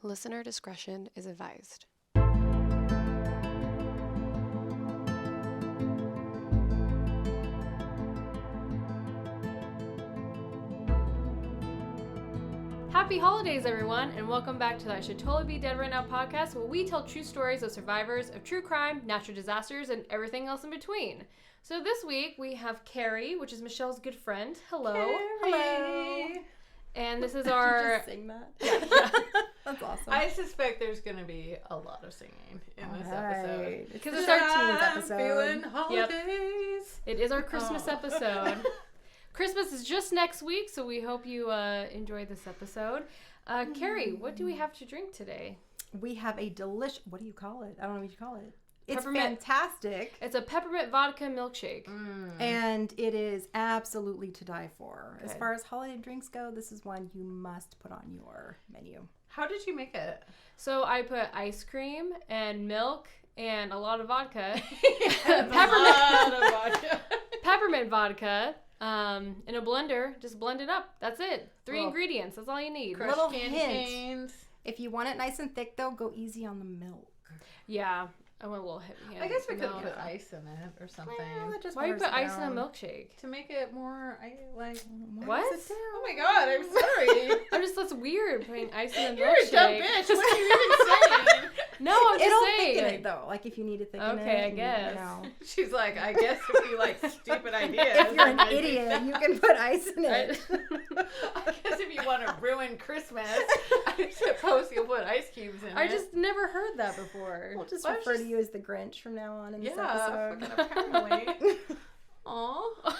Listener discretion is advised. Happy holidays, everyone, and welcome back to the I Should Totally Be Dead Right Now podcast, where we tell true stories of survivors of true crime, natural disasters, and everything else in between. So this week, we have Carrie, which is Michelle's good friend. Hello. Carrie. Hello. And this is our... Just sing that? Yeah. That's awesome. I suspect there's going to be a lot of singing in this episode. Because it's our teens episode. Feeling holidays. It is our Christmas episode. Christmas is just next week, so we hope you enjoy this episode. Carrie, what do we have to drink today? We have a delicious... What do you call it? I don't know what you call it. It's Peppermint. fantastic. It's a peppermint vodka milkshake. And it is absolutely to die for. Good. As far as holiday drinks go, this is one you must put on your menu. How did you make it? So I put ice cream and milk and a lot of vodka. Peppermint vodka in a blender. Just blend it up. That's it. 3 ingredients. That's all you need. Crushed Little candy hint. canes. If you want it nice and thick, though, go easy on the milk. Yeah. I went a little heavy. I guess we could put ice in it or something. Well, that just Why you waters put it ice in a down. milkshake? To make it more, What? Oh my god, I'm sorry. That's weird putting ice in a You're milkshake. a dumb bitch. What are you even saying? No, I'm just It'll saying. thicken it, though. Like, if you need to thicken it. Okay, I and, guess. You know. She's like, I guess if you like stupid ideas. If you're an idiot, you can put ice in it. I guess if you want to ruin Christmas, I suppose you'll put ice cubes in it. I just never heard that before. We'll just Well, refer just- to you as the Grinch from now on in this yeah, episode. fucking apparently. Aw.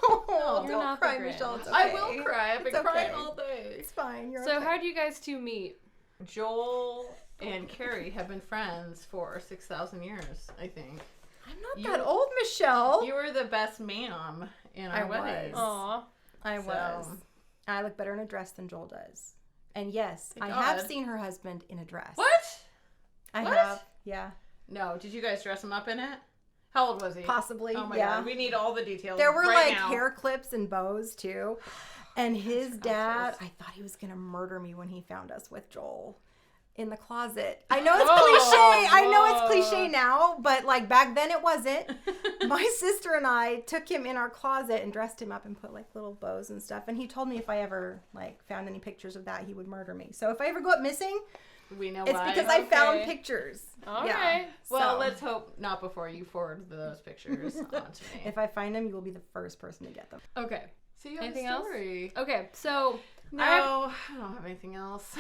Oh, You're don't not the cry, Grinch. Michelle. It's okay. I will cry. I've been It's crying okay. all day. It's fine. You're So okay. how do you guys two meet? Joel and Carrie have been friends for 6,000 years, I think. I'm not You- that old, Michelle. You were the best ma'am in I our was. wedding. Aw. I So- was. I look better in a dress than Joel does. And yes, Thank I have God. seen her husband in a dress. What? I What? have. Yeah. No, did you guys dress him up in it? How old was he? Possibly. Oh my yeah. god, we need all the details. There were right like now. hair clips and bows too. And his dad, awful. I thought he was going to murder me when he found us with Joel in the closet. I know it's Oh, cliche. I know it's whoa. cliche now, but like back then it wasn't. My sister and I took him in our closet and dressed him up and put like little bows and stuff. And he told me if I ever like found any pictures of that, he would murder me. So if I ever go up missing, We know it's why. because I found Okay. pictures. All Yeah. right. Well, So, let's hope not before you forward those pictures onto me. if I find them, you will be the first person to get them. Okay. So you have Anything a else? story. Okay. So No, I don't have anything else.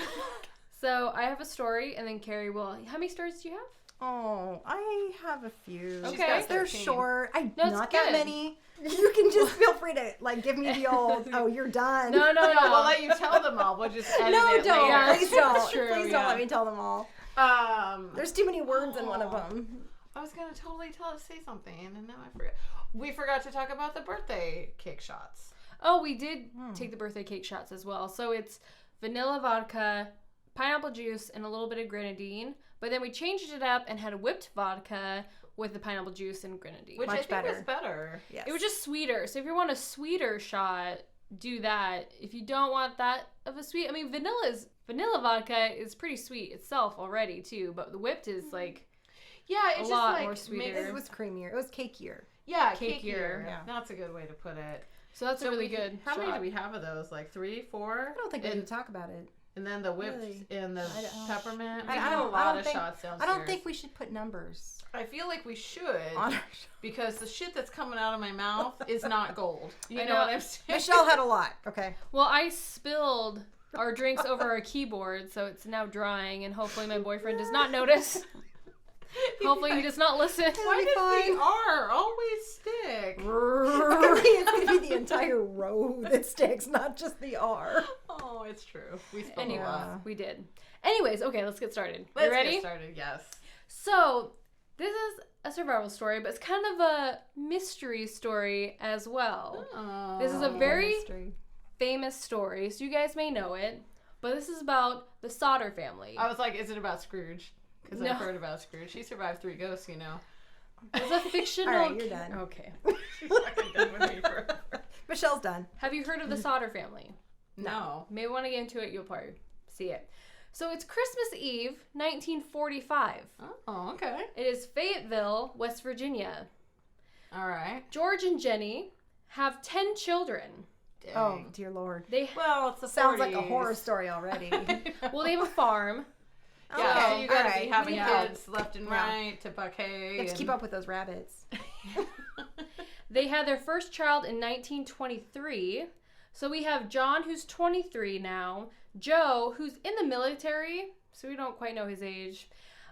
I have a story, and then Carrie will. How many stories do you have? Oh, I have a few. She's got They're 13. short. No, it's Not that good. many. You can just feel free to like give me the old. Oh, you're done. No. No, we'll let you tell them all. We'll just edit No, it don't. later. Yeah, Please don't. that's true, Please yeah. don't let me tell them all. There's too many words in one of them. I was gonna totally say something, and now I forgot. We forgot to talk about the birthday cake shots. Oh, we did take the birthday cake shots as well. So it's vanilla vodka, pineapple juice, and a little bit of grenadine. But then we changed it up and had a whipped vodka with the pineapple juice and grenadine. Which Much I think better. was better. Yes. It was just sweeter. So if you want a sweeter shot, do that. If you don't want that of a sweet, I mean, vanilla vodka is pretty sweet itself already too, but the whipped is like Yeah, A it's just lot like more sweeter. makes- It was creamier. It was cakier. Yeah, Cakier. cakier. Yeah. That's a good way to put it. so that's a really good How many shot. do we have of those? Like 3, 4? I don't think we and, need to talk about it. and then the whipped Really. and the I don't- peppermint. We I have don't- a I lot don't of think- shots downstairs. I don't think we should put numbers I feel like we should on our because the shit that's coming out of my mouth is not gold. You I know know. what I'm saying? Michelle had a lot. Okay. Well, I spilled our drinks over our keyboard, so it's now drying, and hopefully my boyfriend does not notice. Hopefully he does not listen. Why be does fine. the R always stick? I think it's gonna be the entire row that sticks, not just the R. Oh, it's true. We spilled Anyway, a lot. we did. Anyways, okay, let's get started. Let's you ready? get started. Yes. So, this is a survival story, but it's kind of a mystery story as well. Oh. This is a very Mystery. famous story, so you guys may know it, but this is about the Sodder family. I was like, is it about Scrooge? Because No. I've heard about Scrooge. He survived 3 ghosts, you know. It's a fictional... All right, you're done. Okay. She's fucking done with me forever. Michelle's done. Have you heard of the Sodder family? No. Maybe want to get into it, you'll probably see it. So it's Christmas Eve, 1945. Oh, okay. It is Fayetteville, West Virginia. All right. George and Jenny have 10 children. Dang. Oh, dear Lord. Well, it's the Sounds like a 40s. horror story already. Well, they have a farm. Yeah, so Okay, you gotta alright. be having Yeah. kids left and Yeah. right to buck hay. You have to keep up with those rabbits. They had their first child in 1923. So we have John, who's 23 now. Joe, who's in the military, so we don't quite know his age.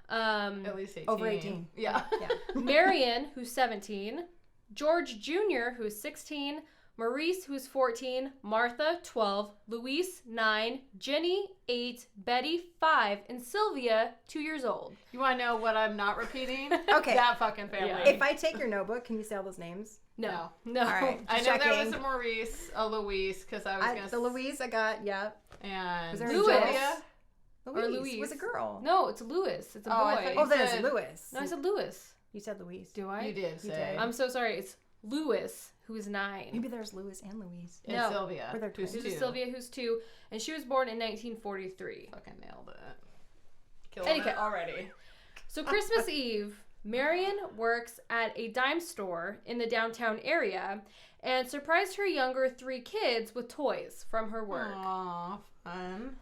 At least 18. Over 18. Yeah. Yeah. Marion, who's 17. George Jr., who's 16. Maurice, who's 14. Martha, 12. Louise, 9. Jenny, 8. Betty, 5. And Sylvia, 2 years old. You want to know what I'm not repeating? Okay. That fucking family. Yeah. If I take your notebook, can you say all those names? No. All right. I know Checking. there was a Maurice, a Louise, because I was going to... The Louise I got, yep. And Was there a Louis. Sylvia. Louise. was a girl. No, it's Louis. It's a Oh, I boy. thought Oh, there's said- Louis. No, I said Louis. You said Louise. Do I? You did You say. did. I'm so sorry. It's Louis, who is 9. Maybe there's Louis and Louise. And No. Sylvia. Or they're who's twins. This is 2. Sylvia, who's 2, and she was born in 1943. Fucking nailed it. Killing Anyway. it already. So Christmas Eve, Marion works at a dime store in the downtown area and surprised her younger 3 kids with toys from her work. Aw, fun.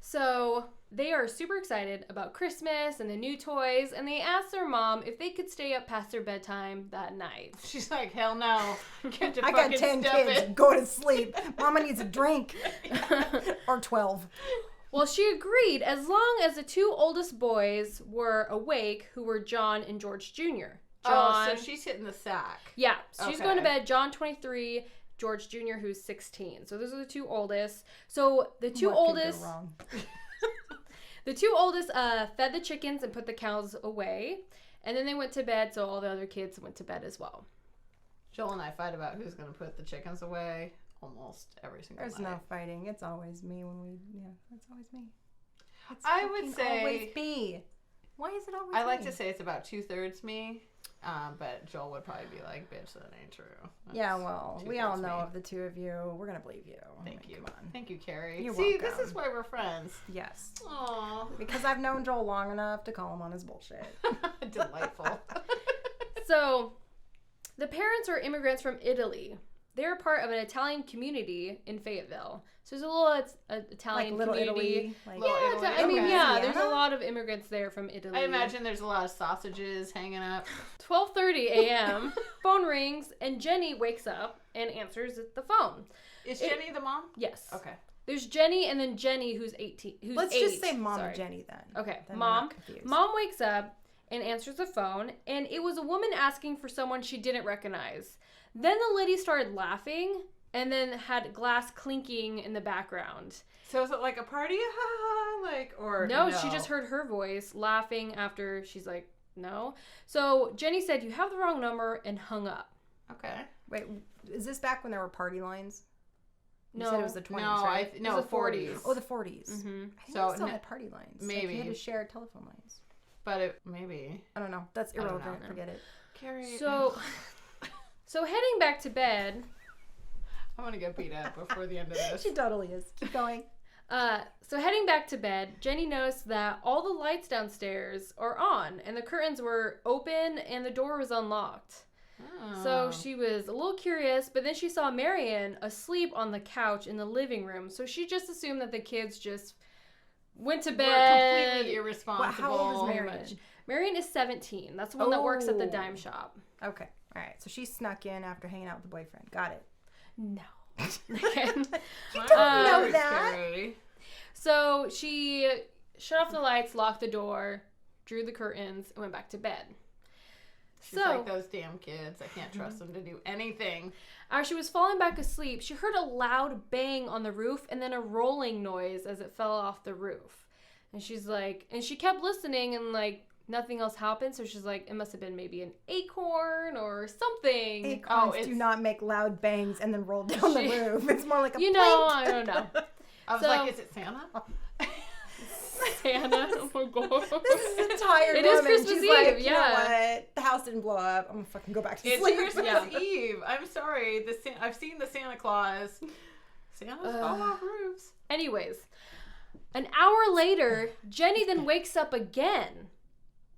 So they are super excited about Christmas and the new toys, and they asked their mom if they could stay up past their bedtime that night. She's like, hell no. Get to I got fucking 10 step kids. in. Go to sleep. Mama needs a drink. Or 12. Well, she agreed as long as the 2 oldest boys were awake, who were John and George Jr. John, Oh, so she's hitting the sack. yeah, so she's Okay. going to bed. John, 23, George Jr., who's 16. So those are the 2 oldest. So the 2 What could go oldest, wrong? the 2 oldest fed the chickens and put the cows away, and then they went to bed. So all the other kids went to bed as well. Joel and I fight about who's going to put the chickens away almost every single There's night. no fighting. It's always me when we, it's always me. It's I would fucking say- always me. Why is it always I like me? to say it's about 2/3 me, but Joel would probably be like, bitch, that ain't true. Yeah, That's well, we all 2/3 know me. of the 2 of you. We're gonna believe you. Thank Like, you. Come on. Thank you, Carrie. You're See, this welcome. is why we're friends. Yes. Aw. Because I've known Joel long enough to call him on his bullshit. Delightful. So the parents are immigrants from Italy. They're part of an Italian community in Fayetteville. So there's a little Italian Like Little community. Italy. Like, Little Yeah, Italy, I mean, okay. yeah, there's a Louisiana? lot of immigrants there from Italy. I imagine there's a lot of sausages hanging up. 12:30 a.m. phone rings and Jenny wakes up and answers the phone. Is Jenny the mom? Yes. Okay. There's Jenny and then Jenny who's 18. Who's let's 8. just say Mom Sorry. Jenny then. Okay, Then we're Mom. not confused. Mom wakes up and answers the phone, and it was a woman asking for someone she didn't recognize. Then the lady started laughing and then had glass clinking in the background. So is it like a party? Like, or No, she just heard her voice laughing after she's like, no. So Jenny said, "You have the wrong number," and hung up. Okay. Wait, is this back when there were party lines? You No. said it was the 20s, No, right? no, It was the 40s. Oh, the 40s. Mm-hmm. I think So they still n- had party lines. maybe. Like you had to share telephone lines. But it maybe. I don't know. That's don't irrelevant. know. Forget it. Carrie. So heading back to bed, I'm gonna get beat up before the end of this. She totally is. Keep going. So heading back to bed, Jenny noticed that all the lights downstairs are on and the curtains were open and the door was unlocked. Oh. So she was a little curious, but then she saw Marion asleep on the couch in the living room. So she just assumed that the kids just went to We're bed. completely irresponsible. How old is Pretty Marion? much. Marion is 17. That's the one that works at the Oh. dime shop. Okay. All right. So she snuck in after hanging out with the boyfriend. Got it. No. You don't know that. Carrie. So she shut off the lights, locked the door, drew the curtains, and went back to bed. She's like those damn kids. I can't trust them to do anything. As she was falling back asleep, she heard a loud bang on the roof and then a rolling noise as it fell off the roof. And she's like, and she kept listening and like nothing else happened. So she's like, it must have been maybe an acorn or something. Acorns it's- do not make loud bangs and then roll down the She- roof. It's more like a You know, plink. I don't know. I was So- like, is it Santa? Santa. Oh my god. This is a tired It is woman. Christmas She's Eve, like, you know yeah. what? The house didn't blow up. I'm gonna fucking go back to It's sleep. Christmas Yeah. Eve. I'm sorry. I've seen the Santa Claus. Santa's fall off roofs. Anyways, An hour later, Jenny then wakes up again.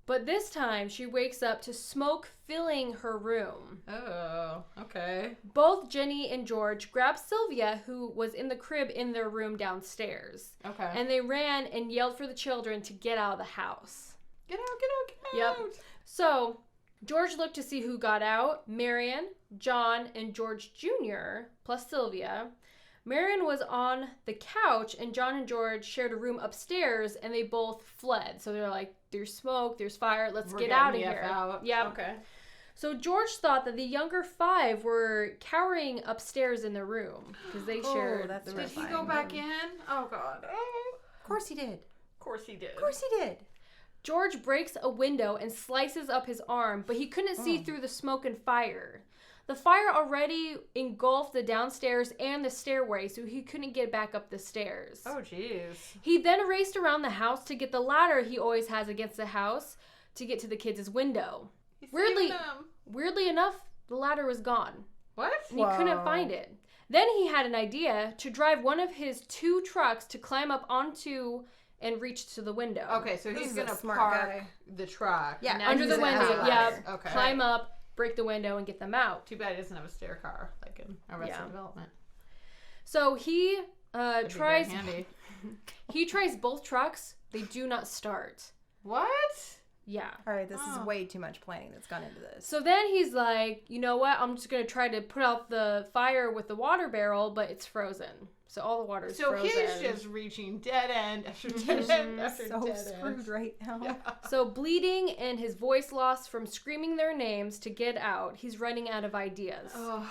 But this time, she wakes up to smoke filling her room. Oh, okay. Both Jenny and George grabbed Sylvia, who was in the crib in their room downstairs. Okay. And they ran and yelled for the children to get out of the house. Get out, get out, get out. Yep. So, George looked to see who got out. Marion, John, and George Jr., plus Sylvia. Marion was on the couch, and John and George shared a room upstairs, and they both fled. So they're like, there's smoke, there's fire, let's get out of here. Yep. Okay. So George thought that the younger 5 were cowering upstairs in the room, because they shared that's the Did room. he go back in? Oh, God. Oh. Of course he did. Of course he did. Of course he did. George breaks a window and slices up his arm, but he couldn't see through the smoke and fire. The fire already engulfed the downstairs and the stairway, so he couldn't get back up the stairs. Oh, jeez. He then raced around the house to get the ladder he always has against the house to get to the kids' window. He's Weirdly- saving them. Weirdly enough, the ladder was gone, What? and he couldn't Whoa. find it. Then he had an idea to drive one of his 2 trucks to climb up onto and reach to the window. Okay, so This he's is a going to smart park guy. the truck. Yeah, Under use the it as window, a yeah. ladder. Okay. Climb up, break the window, and get them out. Too bad he doesn't have a stair car like in Arrested Yeah. Development. So he That'd be tries. very handy. He tries both trucks. They do not start. What? Yeah. All right, this is Oh. way too much planning that's gone into this. So then he's like, you know what? I'm just gonna try to put out the fire with the water barrel, but it's frozen. So all the water's So frozen. he's just reaching dead end after dead end after so dead screwed end. right now. Yeah. So bleeding and his voice lost from screaming their names to get out, he's running out of ideas. Oh.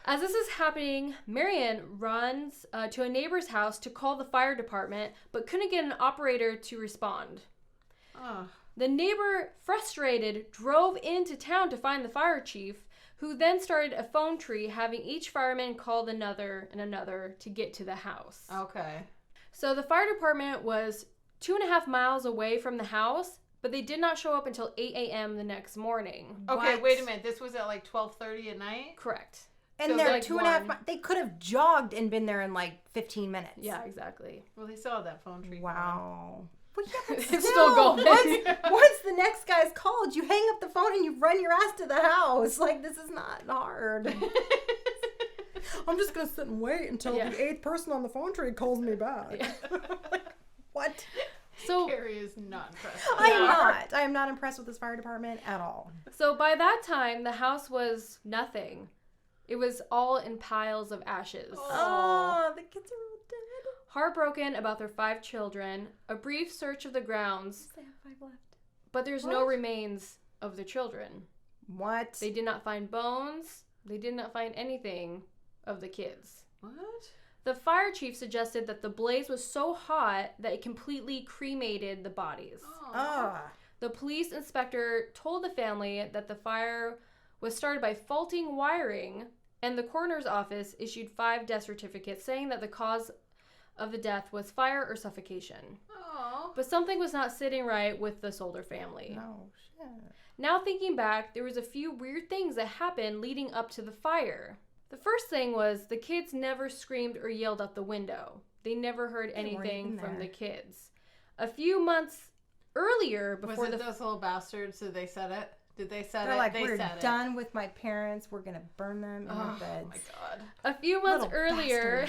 As this is happening, Marion runs to a neighbor's house to call the fire department, but couldn't get an operator to respond. Oh. The neighbor, frustrated, drove into town to find the fire chief, who then started a phone tree, having each fireman call another and another to get to the house. Okay. So the fire department was 2.5 miles away from the house, but they did not show up until 8 a.m. the next morning. Okay, What? wait a minute. This was at like 12:30 at night? Correct. And So they're like 2.5 one. They could have jogged and been there in like 15 minutes. Yeah, exactly. Well, they still had that phone tree. Wow. Well, yeah, but It's still still, going. Once the next guy's called, you hang up the phone and you run your ass to the house. Like, this is not hard. I'm just going to sit and wait until Yeah. the 8th person on the phone tree calls me back. Like, what? So, Carrie is not impressed. I am not. I am not impressed with this fire department at all. so by that time, the house was nothing. It was all in piles of ashes. Oh, the kids are all dead. Heartbroken about their 5 children, a brief search of the grounds, They have 5 left. but there's no remains of the children. What? They did not find bones. They did not find anything of the kids. What? The fire chief suggested that the blaze was so hot that it completely cremated the bodies. Ah. The police inspector told the family that the fire was started by faulty wiring, and the coroner's office issued 5 death certificates saying that the cause of the death was fire or suffocation. Oh. But something was not sitting right with the Sodder family. No shit. Now thinking back, there was a few weird things that happened leading up to the fire. The first thing was the kids never screamed or yelled out the window. They never heard They weren't anything even from there. the kids. A few months earlier, Was before it the those little bastards? Did they set it? Did they set They're it? like, They we're set done with my parents. We're going to burn them in it. our Oh beds. my god. A few months Little earlier,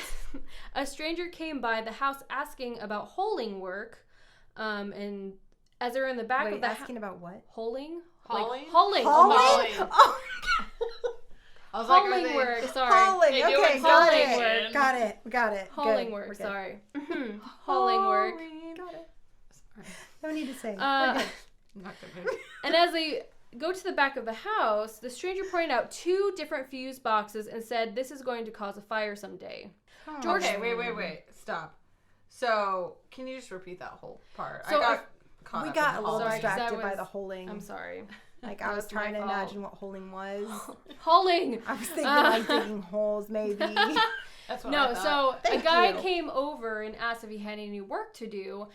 a stranger came by the house asking about holing work, and as they were in the back Wait, of the asking about what? holing, Hauling? like hauling, Hauling? Hauling. Oh, I was like, are hauling they... work. Sorry, hauling. They do Okay, it got hauling it. work. Got it. Got it. hauling Good. work. We're good. Sorry, hauling work. Got it. No need to say. We're Uh, good. Not gonna... and as they go to the back of the house, the stranger pointed out 2 different fuse boxes and said, "This is going to cause a fire someday." George- Okay, wait. Stop. So, can you just repeat that whole part? So I got caught We up got in a the little Sorry, 'cause that distracted by was- the holing. I'm sorry. Like, I was That's my trying to fault. imagine what holing was. Hauling. I was thinking like digging holes, maybe. That's what I No, thought. so a Thank guy you. came over and asked if he had any work to do,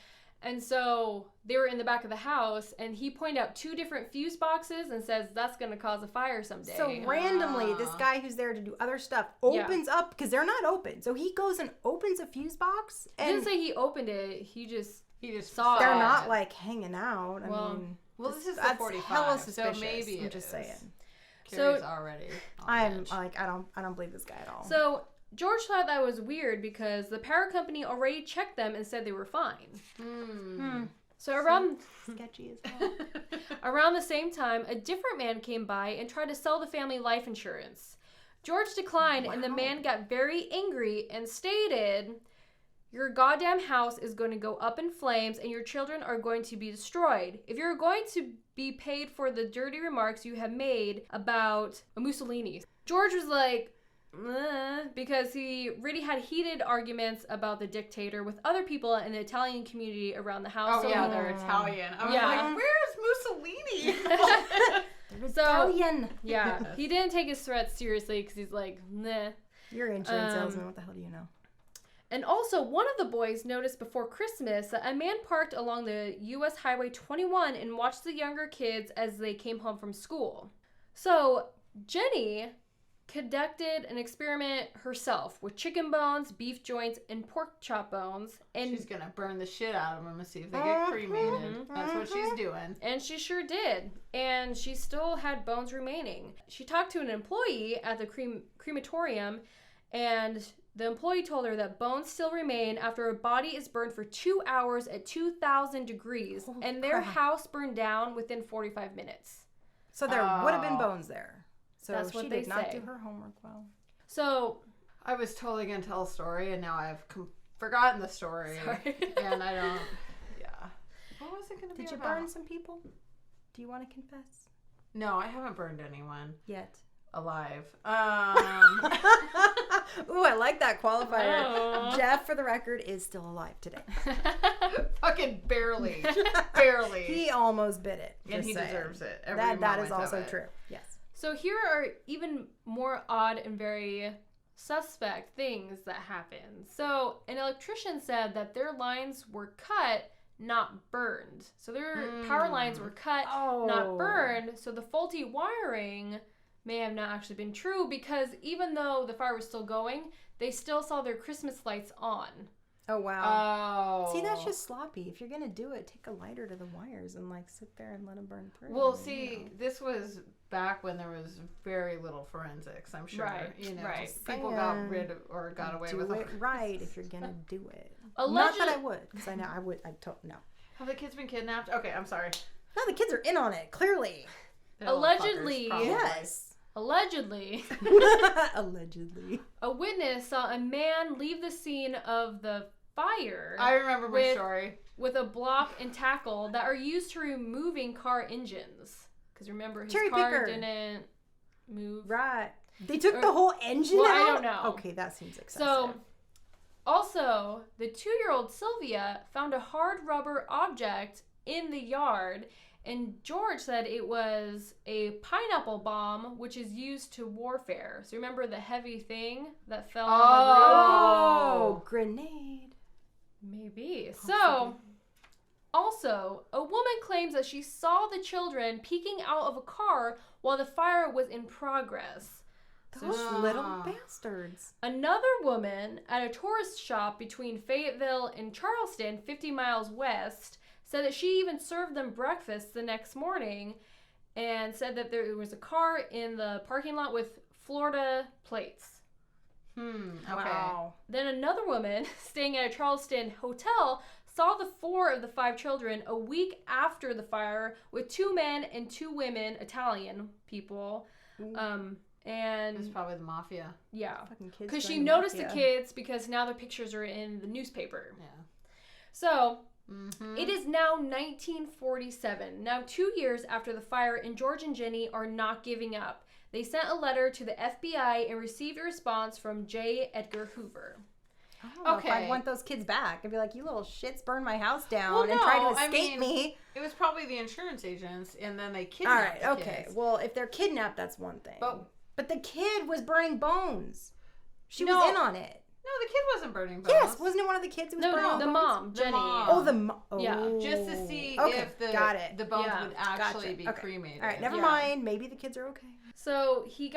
And so they were in the back of the house, and he pointed out 2 different fuse boxes and says that's going to cause a fire someday. So randomly, this guy who's there to do other stuff opens up, because they're not open. So he goes and opens a fuse box. He And didn't say he opened it. He just saw it. They're not like hanging out. Well, this is the that's 45, hella so suspicious. maybe I'm it just is. saying. Carrie's already on the I'm edge. like, I don't believe this guy at all. So George thought that was weird because the power company already checked them and said they were fine. So Sketchy as hell. around the same time, a different man came by and tried to sell the family life insurance. George declined, and the man got very angry and stated, "Your goddamn house is going to go up in flames and your children are going to be destroyed. If you're going to be paid for the dirty remarks you have made about Mussolini." George was like, because he really had heated arguments about the dictator with other people in the Italian community around the house. Oh, yeah, they're Italian. I was like, where's Mussolini? Italian. Yeah, he didn't take his threats seriously because he's like, nah. You're an insurance salesman. What the hell do you know? And also, one of the boys noticed before Christmas that a man parked along the U.S. Highway 21 and watched the younger kids as they came home from school. So, Jenny conducted an experiment herself with chicken bones, beef joints, and pork chop bones. And she's going to burn the shit out of them and see if they get cremated. That's what she's doing. And she sure did. And she still had bones remaining. She talked to an employee at the crematorium, and the employee told her that bones still remain after a body is burned for 2 hours at 2,000 degrees, and their house burned down within 45 minutes. So there would have been bones there. So that's what she they did not say. do her homework well. So I was totally going to tell a story, and now I've forgotten the story. Sorry. And I don't, What was it going to be Did you about? burn some people? Do you want to confess? No, I haven't burned anyone Yet. alive. Ooh, I like that qualifier. Oh. Jeff, for the record, is still alive today. Fucking barely. Barely. He almost bit it. And just he saying. deserves it. That is moment also of it. true. Yes. So here are even more odd and very suspect things that happened. So an electrician said that their lines were cut, not burned. So their power lines were cut, not burned. So the faulty wiring may have not actually been true, because even though the fire was still going, they still saw their Christmas lights on. Oh, wow. Oh. See, that's just sloppy. If you're going to do it, take a lighter to the wires and, like, sit there and let them burn through. Well, see, this was back when there was very little forensics, I'm sure. Right, right. People got rid of or got away with do it right if you're going to do it. Alleged- Not that I would, because I know I would. No. Have the kids been kidnapped? Okay, I'm sorry. No, the kids are in on it, clearly. They're little Allegedly, fuckers, probably. Yes. Allegedly, Allegedly. a witness saw a man leave the scene of the fire. I remember my story. With a block and tackle that are used to removing car engines. Because remember, his Cherry car picker. didn't move. Right. They took the whole engine Well, out? I don't know. Okay, that seems excessive. So, also, the 2-year-old Sylvia found a hard rubber object in the yard, and George said it was a pineapple bomb, which is used to warfare. So remember the heavy thing that fell on the road? Oh, grenade. Maybe. So, also, a woman claims that she saw the children peeking out of a car while the fire was in progress. Those little bastards. Another woman at a tourist shop between Fayetteville and Charleston, 50 miles west, said that she even served them breakfast the next morning, and said that there was a car in the parking lot with Florida plates. Okay. Wow. Then another woman staying at a Charleston hotel saw the 4 of the 5 children a week after the fire with 2 men and 2 women, Italian people. And It's probably the mafia. yeah, Fucking kids because she joining noticed the mafia. kids because now their pictures are in the newspaper. Yeah. So it is now 1947. Now 2 years after the fire, and George and Jenny are not giving up. They sent a letter to the FBI and received a response from J. Edgar Hoover. Oh, if Okay. I want those kids back, I'd be like, you little shits burned my house down Well, and tried no, to I escape mean, me. It was probably the insurance agents, and then they All kidnapped right, the okay. kids. Well, if they're kidnapped, that's one thing. But the kid was burning bones. She No. was in on it. the kid wasn't burning bones. Yes, wasn't it one of the kids who was burning the bones? mom, The Jenny. mom. Oh, the mom. Oh. Yeah. Just to see Okay, if the got it. the bones Yeah, would actually Gotcha. be Okay. cremated. All right, never Yeah. mind. Maybe the kids are okay. So he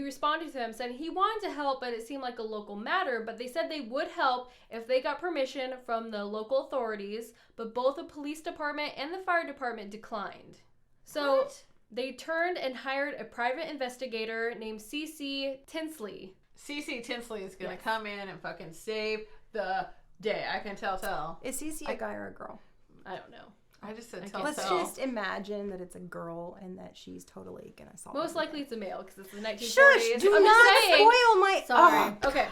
responded to them, said he wanted to help, but it seemed like a local matter. But they said they would help if they got permission from the local authorities. But both the police department and the fire department declined. So What? they turned and hired a private investigator named CC Tinsley. CC Tinsley is gonna Yes. come in and fucking save the day. I can tell. Is Cece a guy or a girl? I don't know. I just said I tell. can't Let's just imagine that it's a girl and that she's totally gonna solve Most it. likely it's a male because it's the 1940s. Shush! Do I'm not just saying. spoil my. Sorry. Oh, Okay.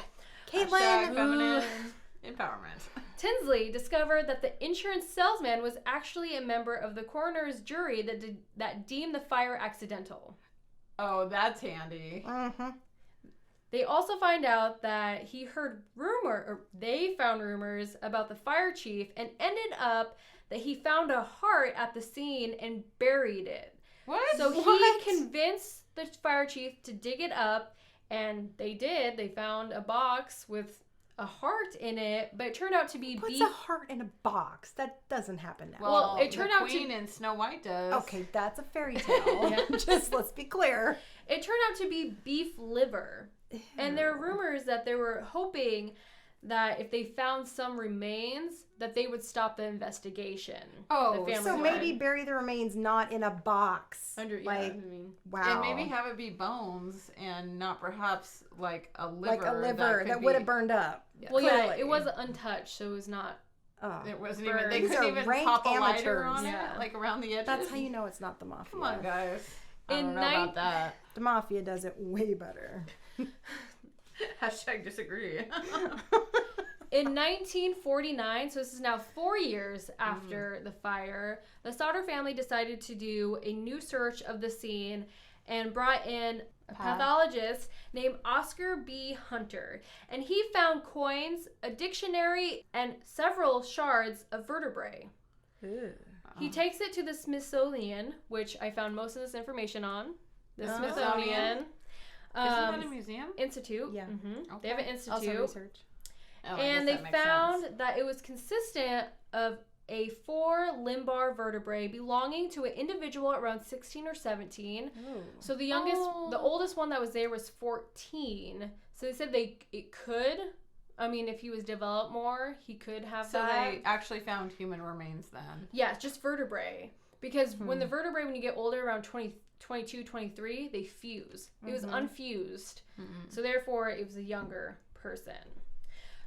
Caitlin. Feminine empowerment. Tinsley discovered that the insurance salesman was actually a member of the coroner's jury that deemed the fire accidental. Oh, that's handy. Mm-hmm. They also find out that they found rumors about the fire chief and ended up that he found a heart at the scene and buried it. What? So What? he convinced the fire chief to dig it up, and they did. They found a box with a heart in it, but it turned out to be What's beef. a heart in a box? That doesn't happen now. Well, it turned the out to- Queen in Snow White does. Okay, that's a fairy tale. Yeah. Just let's be clear. It turned out to be beef liver. And there are rumors that they were hoping that if they found some remains, that they would stop the investigation. Oh, the family So would. maybe bury the remains not in a box. Like, Wow. And maybe have it be bones and not perhaps like a liver. like a liver that could would have be- burned up. well, yeah, Clearly. it was untouched, so it was not. Oh, It wasn't Burned. even. They These couldn't are even rank pop a lighter amateurs. on Yeah. it, like around the edges. that's how you know it's not the mafia. Come on, guys. I In don't know about that. The mafia does it way better. Hashtag disagree. In 1949, so this is now 4 years after the fire, the Sodder family decided to do a new search of the scene and brought in a pathologist named Oscar B. Hunter. And he found coins, a dictionary, and several shards of vertebrae. He takes it to the Smithsonian, which I found most of this information on. The Oh. Smithsonian Isn't that a museum? Institute. Yeah. They have an institute. Also research. Oh, I And guess they that makes found sense. that it was consistent of a 4 limbar vertebrae belonging to an individual around 16 or 17. So the oldest one that was there was 14. So they said it could. I mean, if he was developed more, he could have So that. they actually found human remains then. Yeah, it's just vertebrae. Because when the vertebrae, when you get older, around 22, 23, they fuse. It was unfused. So therefore, it was a younger person.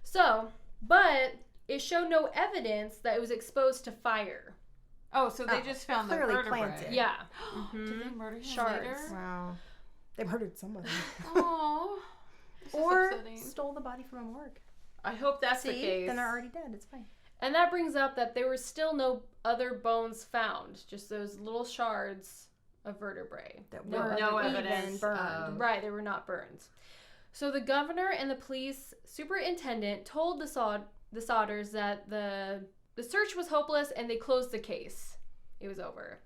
So, but it showed no evidence that it was exposed to fire. Oh, so they just found the clearly vertebrae. planted. Yeah. Did they murder him Shards. later? Wow. They murdered someone. Oh. Or stole the body from a morgue. I hope that's the See? case. Then they're already dead. It's fine. And that brings up that there were still no other bones found, just those little shards of vertebrae. That No were no even evidence burned. of- Right, they were not burned. So the governor and the police superintendent told the Sodders that the search was hopeless and they closed the case. It was over.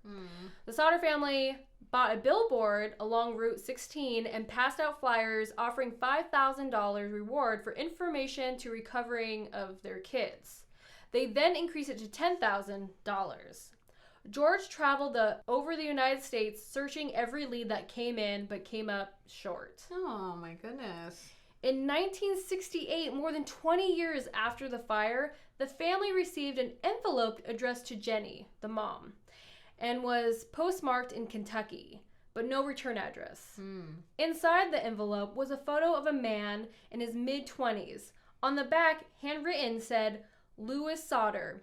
The Sodder family bought a billboard along Route 16 and passed out flyers offering $5,000 reward for information to recovering of their kids. They then increased it to $10,000. George traveled over the United States searching every lead that came in but came up short. Oh my goodness. In 1968, more than 20 years after the fire, the family received an envelope addressed to Jenny, the mom, and was postmarked in Kentucky, but no return address. Inside the envelope was a photo of a man in his mid-20s. On the back, handwritten, said, Louise Sodder.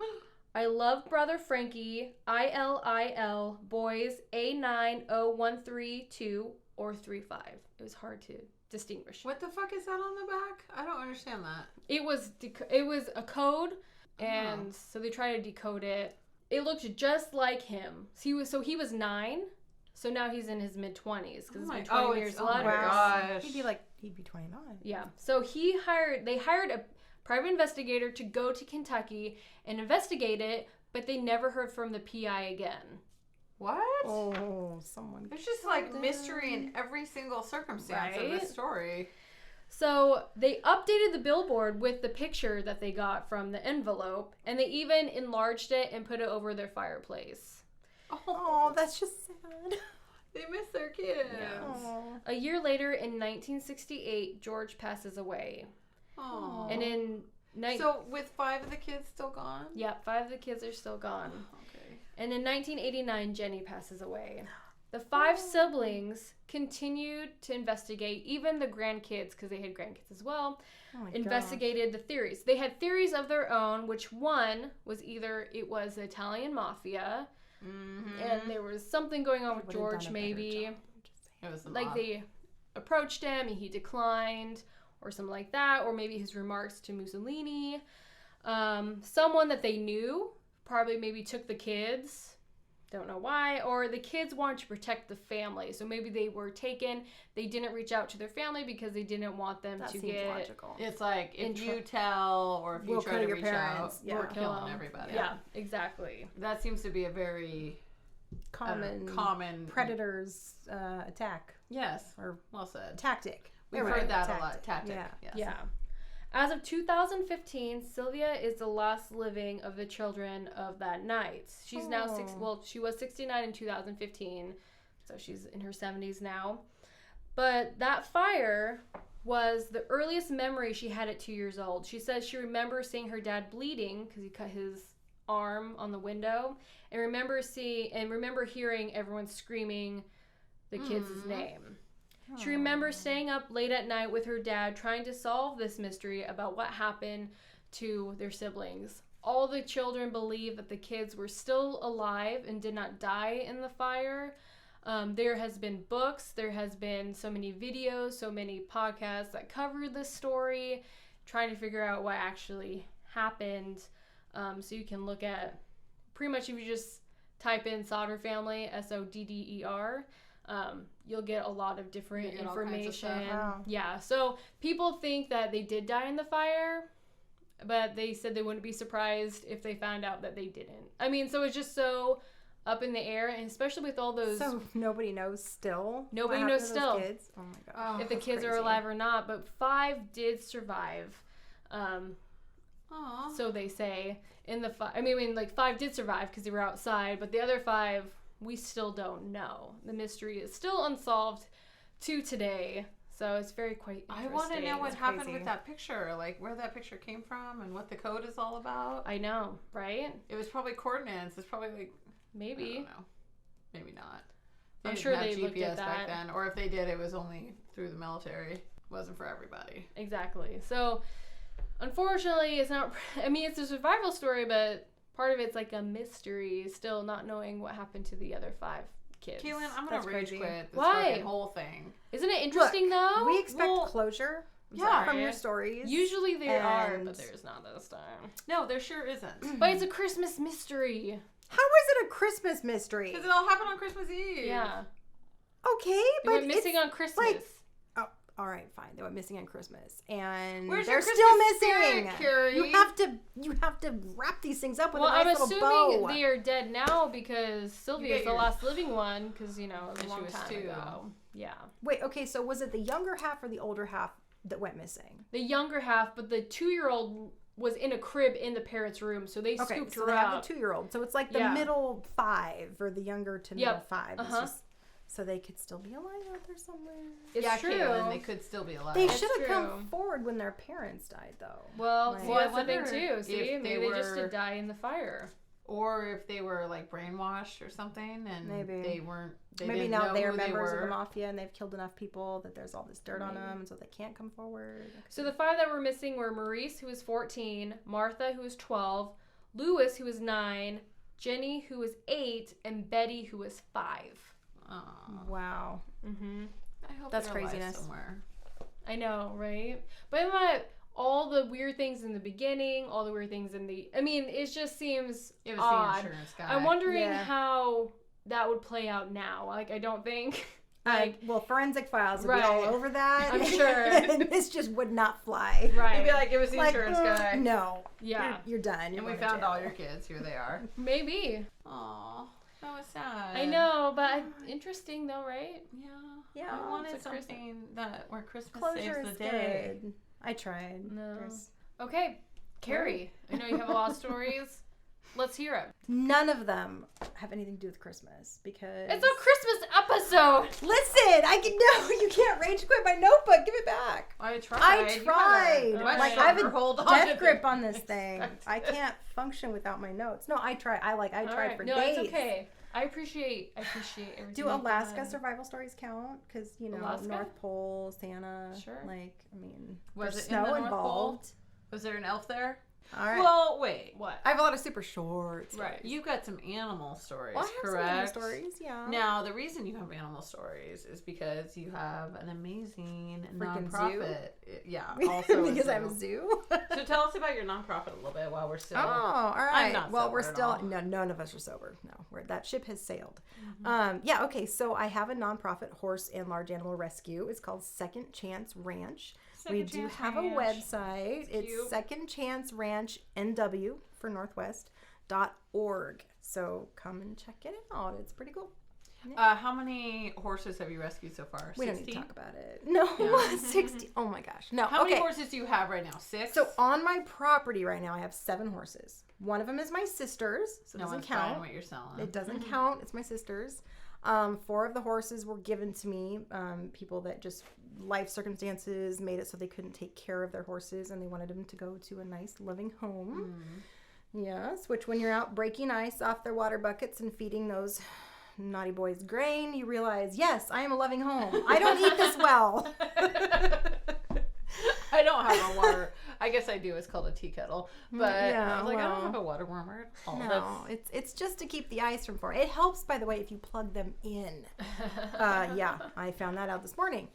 I love brother Frankie, ILIL, boys A90132 or 35. It was hard to distinguish. What the fuck is that on the back? I don't understand that. It was a code, and so they tried to decode it. It looked just like him. He was 9, so now he's in his mid-20s because it's been 20 years oh my later. gosh. He'd be 29. Yeah. So they hired a private investigator to go to Kentucky and investigate it, but they never heard from the PI again. What? Oh, someone. There's just like mystery in every single circumstance of Right? this story. So they updated the billboard with the picture that they got from the envelope, and they even enlarged it and put it over their fireplace. Oh, that's just sad. They miss their kids. Oh. A year later, in 1968, George passes away. Aww. And in... So with 5 of the kids still gone? Yeah, 5 of the kids are still gone. Okay. And in 1989, Jenny passes away. The 5 siblings continued to investigate, even the grandkids, because they had grandkids as well, Oh my investigated the theories. They had theories of their own, which one was either it was the Italian mafia, and there was something going on with Would've done George, a better maybe. job. It was the Like mob. they approached him and he declined, or something like that, or maybe his remarks to Mussolini. Someone that they knew probably maybe took the kids. Don't know why. Or the kids wanted to protect the family. So maybe they were taken. They didn't reach out to their family because they didn't want them That to seems get... logical. It's like, if In you tell or if you We'll try kill to your reach parents. out, Yeah. we're Kill killing 'em. everybody. Yeah, exactly. That seems to be a very common predators attack Yes. or Well said. tactic. We've You're heard right, that a tactic. lot. Tactic. Yeah. Yes. Yeah. As of 2015, Sylvia is the last living of the children of that night. She's now she was 69 in 2015, so she's in her 70s now. But that fire was the earliest memory she had at 2 years old. She says she remembers seeing her dad bleeding because he cut his arm on the window, and remember hearing everyone screaming the kid's name. She remembers staying up late at night with her dad trying to solve this mystery about what happened to their siblings. All the children believe that the kids were still alive and did not die in the fire. There has been books, there has been so many videos, so many podcasts that cover this story, trying to figure out what actually happened. So you can look at, pretty much if you just type in Sodder Family, Sodder, you'll get a lot of different You get all kinds of information. stuff. Wow. Yeah, so people think that they did die in the fire, but they said they wouldn't be surprised if they found out that they didn't. I mean, so it's just so up in the air, and especially with all those... So nobody knows still. Nobody what knows happened to those still. Kids? Oh my gosh. if the that's kids are crazy. alive or not, but 5 did survive. Aw. So they say in the 5. I mean, like 5 did survive because they were outside, but the other 5 we still don't know. The mystery is still unsolved to today. So it's very quite interesting. I want to know what It's happened crazy. with that picture, like where that picture came from and what the code is all about. I know, right? It was probably coordinates. It's probably like I Maybe. don't know. Maybe not. I'm didn't sure have they looked at GPS back that. then, or if they did, it was only through the military. It wasn't for everybody. Exactly. So unfortunately, it's not. I mean, it's a survival story, but part of it's like a mystery, still not knowing what happened to the other 5 kids. Keelan, I'm gonna That's rage crazy. quit this Why? fucking whole thing. Isn't it interesting though? We expect Well, closure Yeah. from your stories. Usually there are, And- but there's not this time. No, there sure isn't. But it's a Christmas mystery. How is it a Christmas mystery? Because it all happened on Christmas Eve. Yeah. Okay, They but went missing it's on Christmas. like- oh, all right, fine. They went missing on Christmas, and Where's they're your still Christmas missing. spirit, Carrie? You have to wrap these things up with Well, a nice I'm little assuming bow. they are dead now because Sylvia is get the your- last living one because, you know, it was a And she long was time 2. ago. Yeah. Wait, okay, so was it the younger half or the older half that went missing? The younger half, but the 2-year-old was in a crib in the parents' room, so they Okay, scooped so her they have up. the 2-year-old. So it's like the Yeah. middle 5 or the younger to middle Yep. 5. It's Uh-huh. just, so they could still be alive out there somewhere. It's yeah, true. Caitlin, they could still be alive. They It's should have true. come forward when their parents died, though. Well, Like- see, Well, I that's the thing wonder too. See, if maybe they they just were- did die in the fire. Or if they were like brainwashed or something, and Maybe. they weren't. They Maybe didn't now know they are who members they of the were. mafia and they've killed enough people that there's all this dirt on Maybe. them, and so they can't come forward. So the 5 that were missing were Maurice, who was 14, Martha, who was 12, Louis, who was 9, Jenny, who was 8, and Betty, who was 5. Aw. Wow. Mm-hmm. I hope That's they're alive craziness. somewhere. I know, right? But isn't that all the weird things in the beginning, all the weird things in the... I mean, it just seems It was odd. the insurance guy. I'm wondering Yeah. how that would play out now. Like, I don't think... Like, Well, forensic files would Right. be all over that. I'm sure. And this just would not fly. right. They'd be like, it was the insurance guy. No. yeah. You're done. You're And we going to found jail. all your kids. Here they are. Maybe. Aw. That was sad. I know, but interesting though, right? Yeah. Yeah, I wanted it's a Christmas- something where Christmas Closure saves is the day. good. I tried. No. There's- Okay, Carrie, I know you have a lot of stories. Let's hear it. None of them have anything to do with Christmas because It's a Christmas episode. Listen, you can't rage quit my notebook. Give it back. I tried. I You tried. gotta Like I have a hold on death to grip them. on this thing. I can't function without my notes. No, I tried. I All tried right. for No, days. it's okay. I appreciate everything. Do you've Alaska done. survival stories count? Because Alaska? North Pole, Santa. Sure. There's it in snow the North Pole? involved. Was there an elf there? All right. Well, wait. What? I have a lot of super short stories. Right. You've got some animal stories, Well, I have correct? some animal stories. Yeah. Now, the reason you have animal stories is because you have an amazing Freaking nonprofit. Yeah, also because I a have a zoo. zoo. So tell us about your nonprofit a little bit while we're still. Oh, all right. I'm not well, sober we're at still all. no, none of us are sober. No, that ship has sailed. Yeah. Okay. So I have a nonprofit horse and large animal rescue. It's called Second Chance Ranch. We Second do Chance have Ranch. a website. It's It's cute. Second Chance Ranch NW for Northwest.org. So come and check it out. It's pretty cool. How many horses have you rescued so far? We 16? don't need to talk about it. No, Yeah. 60. Oh my gosh. No. How okay. many horses do you have right now? 6? So on my property right now, I have 7 horses. One of them is my sister's, so it no doesn't one's buying count. what you're selling. It doesn't count. It's my sister's. 4 of the horses were given to me. People that just life circumstances made it so they couldn't take care of their horses and they wanted them to go to a nice, loving home. Yes, which when you're out breaking ice off their water buckets and feeding those naughty boys grain, you realize, yes, I am a loving home. I don't eat this well. I don't have a water. I guess I do. It's called a tea kettle. But Yeah, I was like, I well, don't have a water warmer at all. No, it's just to keep the ice from forming. It helps, by the way, if you plug them in. Yeah, I found that out this morning.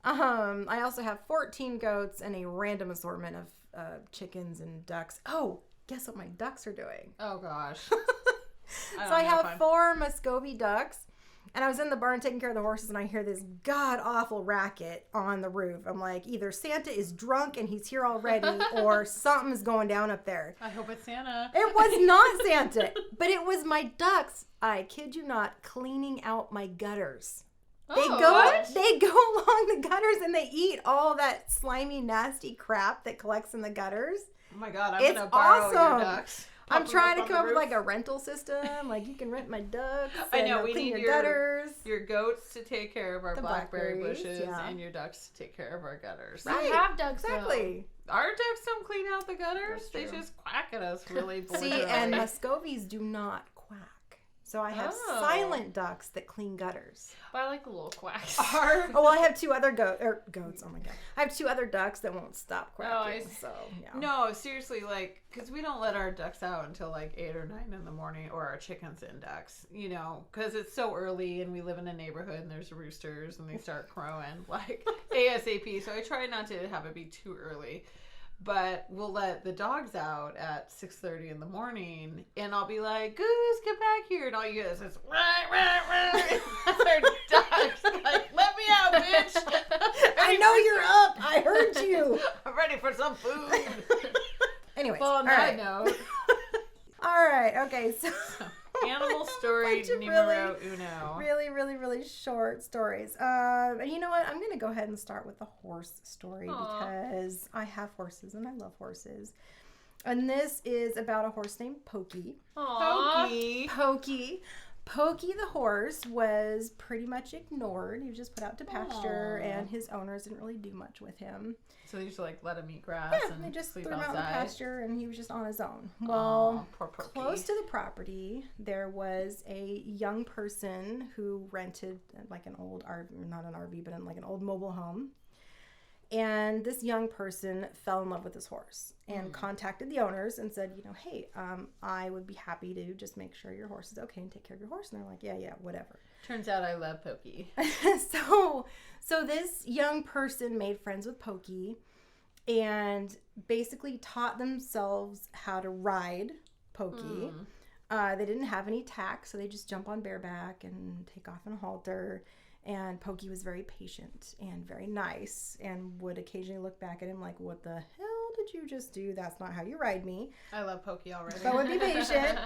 I also have 14 goats and a random assortment of chickens and ducks. Oh, guess what my ducks are doing? Oh, gosh. So I have 4 Muscovy ducks. And I was in the barn taking care of the horses, and I hear this god-awful racket on the roof. I'm like, either Santa is drunk and he's here already, or something's going down up there. I hope it's Santa. It was not Santa, but it was my ducks, I kid you not, cleaning out my gutters. They Oh, go what? along the gutters and they eat all that slimy, nasty crap that collects in the gutters. Oh, my God. I'm It's going to borrow your awesome. ducks. I'm Pop 'em trying to on come the up with roof. like a rental system. Like you can rent my ducks. I and know, they'll we clean need your gutters. Your goats to take care of our The blackberry blackberries, bushes yeah. and your ducks to take care of our gutters. Right. You have ducks, though. Exactly. Our ducks don't clean out the gutters. That's They true. just quack at us really See, belligerently. and Muscovies do not quack. So I have Oh. silent ducks that clean gutters. But I like the little quacks. Our Oh, well, I have 2 other goats. Oh my god, I have 2 other ducks that won't stop Oh, I quacking. see. So yeah. No, seriously, like, because we don't let our ducks out until like 8 or 9 in the morning, or our chickens and ducks, you know, because it's so early and we live in a neighborhood and there's roosters and they start crowing like ASAP. So I try not to have it be too early. But we'll let the dogs out at 6:30 in the morning, and I'll be like, "Goose, get back here!" And all you get is this, "Rah, rah, rah." That's our dogs. Like, let me out, bitch! I know you're up. I heard you. I'm ready for some food. Anyways, Well, on all that right. note, All right. Okay. So animal I have a story bunch of numero uno. really short stories. And you know what? I'm gonna go ahead and start with the horse story Aw. because I have horses and I love horses. And this is about a horse named Pokey. Aw. Pokey. Pokey the horse was pretty much ignored. He was just put out to pasture, Aw. and his owners didn't really do much with him. So they just like let him eat grass Yeah, and they just sleep threw him out in the outside. pasture, and he was just on his own. Aw, Well, poor Pokey. close to the property, there was a young person who rented like an old RV, not an RV, but like an old mobile home. And this young person fell in love with this horse and contacted the owners and said, you know, hey, I would be happy to just make sure your horse is okay and take care of your horse. And they're like, yeah, whatever. Turns out I love Pokey. So this young person made friends with Pokey and basically taught themselves how to ride Pokey. They didn't have any tack, so they just jump on bareback and take off in a halter. And Pokey was very patient and very nice and would occasionally look back at him like, what the hell did you just do? That's not how you ride me. I love Pokey already. But would be patient.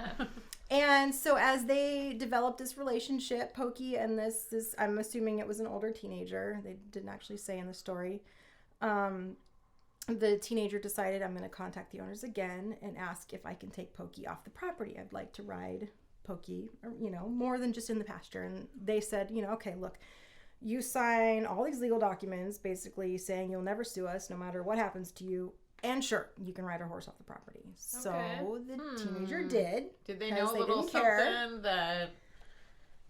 And so as they developed this relationship, Pokey and this I'm assuming it was an older teenager. They didn't actually say in the story. The teenager decided, I'm going to contact the owners again and ask if I can take Pokey off the property. I'd like to ride Pokey, or, more than just in the pasture. And they said, okay, look, you sign all these legal documents basically saying you'll never sue us no matter what happens to you. And sure, you can ride our horse off the property. So the teenager did. Did they know a little something that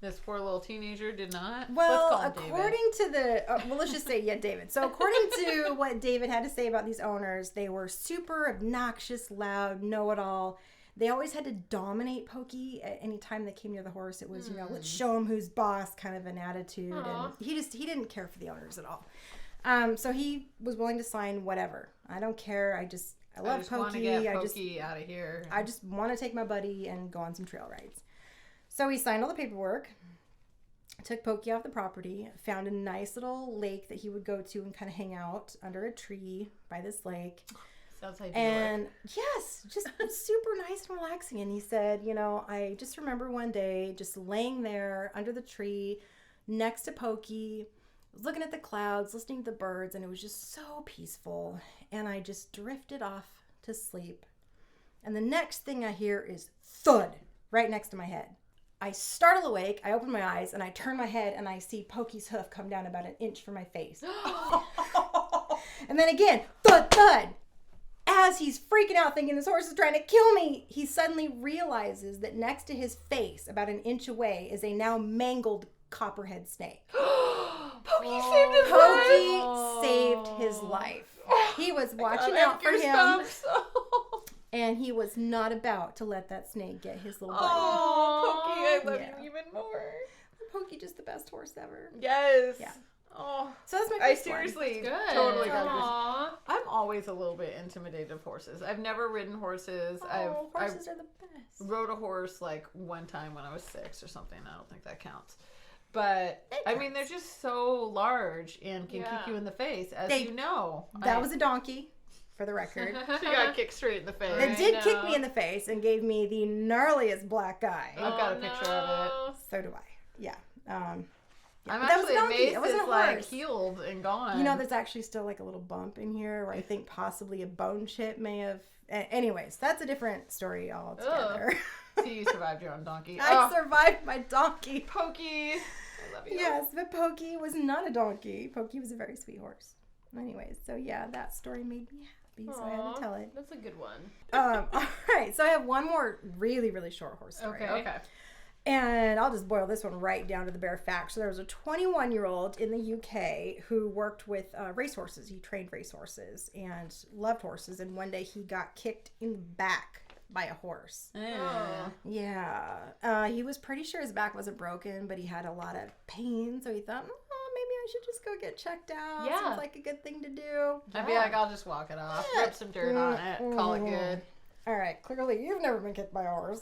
this poor little teenager did not? Well, according to let's just say, David. So according to what David had to say about these owners, they were super obnoxious, loud, know-it-all. They always had to dominate Pokey at any time they came near the horse. It was, let's show him who's boss kind of an attitude. Aww. And he didn't care for the owners at all. So he was willing to sign whatever. I don't care. I love Pokey. Want to get Pokey out of here. I just want to take my buddy and go on some trail rides. So he signed all the paperwork, took Pokey off the property, found a nice little lake that he would go to and kind of hang out under a tree by this lake. Sounds idyllic. And yes, just super nice and relaxing. And he said, I just remember one day just laying there under the tree next to Pokey, looking at the clouds, listening to the birds, and it was just so peaceful. And I just drifted off to sleep. And the next thing I hear is thud right next to my head. I startle awake, I open my eyes, and I turn my head, and I see Pokey's hoof come down about an inch from my face. And then again, thud, thud. As he's freaking out, thinking this horse is trying to kill me, he suddenly realizes that next to his face, about an inch away, is a now mangled copperhead snake. Pokey saved his life. Pokey saved his life. He was watching out for him. And he was not about to let that snake get his little buddy. Oh, Pokey, I love you even more. Pokey, just the best horse ever. Yes. Yeah. Oh, So that's my I first one. seriously Good. totally got Aww. this. I'm always a little bit intimidated of horses. I've never ridden horses. Horses are the best. Rode a horse like one time when I was 6 or something. I don't think that counts. But I mean, they're just so large and can kick you in the face, as you know. That was a donkey, for the record. She got kicked straight in the face. It did kick me in the face and gave me the gnarliest black eye. I've got a picture of it. So do I. Yeah. I'm But that was actually a donkey. amazed It wasn't it's a like horse. healed and gone. There's actually still like a little bump in here where I think possibly a bone chip may have. Anyways, that's a different story altogether. So you survived your own donkey. I survived my donkey. Pokey. I love you. Yes, but Pokey was not a donkey. Pokey was a very sweet horse. Anyways, so yeah, that story made me happy, so I had to tell it. That's a good one. All right, so I have one more really, really short horse story. Okay. And I'll just boil this one right down to the bare facts. So there was a 21-year-old in the UK who worked with racehorses. He trained racehorses and loved horses. And one day he got kicked in the back by a horse. Yeah. He was pretty sure his back wasn't broken, but he had a lot of pain. So he thought, maybe I should just go get checked out. Yeah. Seems like a good thing to do. I'd be like, I'll just walk it off, rub some dirt on it, call it good. All right. Clearly, you've never been kicked by a horse.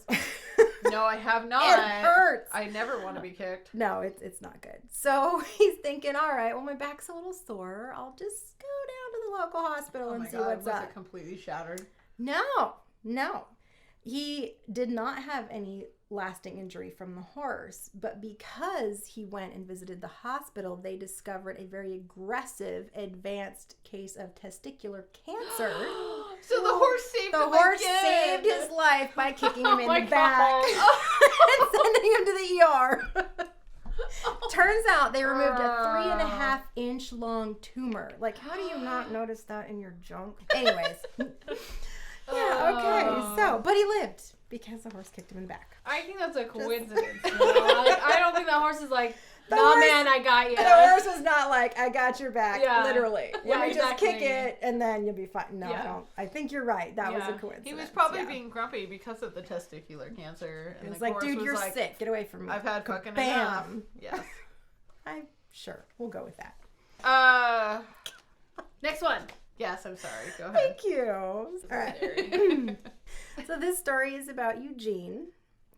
No, I have not. It hurts. I never want to be kicked. No, it's not good. So he's thinking, all right, well, my back's a little sore. I'll just go down to the local hospital and see what's was up. it completely shattered? No. He did not have any lasting injury from the horse, but because he went and visited the hospital, they discovered a very aggressive, advanced case of testicular cancer. So the horse saved The him horse again. saved his life by kicking him in my the back and sending him to the ER. Turns out they removed a 3.5 inch long tumor. Like, how do you not notice that in your junk? Anyways. Yeah, okay. So, but he lived because the horse kicked him in the back. I think that's a coincidence. I don't think that horse is like, The nah, horse- man, I got you. The horse was not like, I got your back, Yeah. literally. Yeah, Let me just kick exactly. it and then you'll be fine. No, Yeah. I don't. I think you're right. That was a Yeah. coincidence. He was probably yeah. being grumpy because of the testicular cancer. And It was the like, horse dude, was you're like, sick. Get away from me. I've had fucking Bam. enough. Yes. Sure. We'll go with that. Next one. Yes, I'm sorry. Go ahead. Thank you. All right. So this story is about Eugene,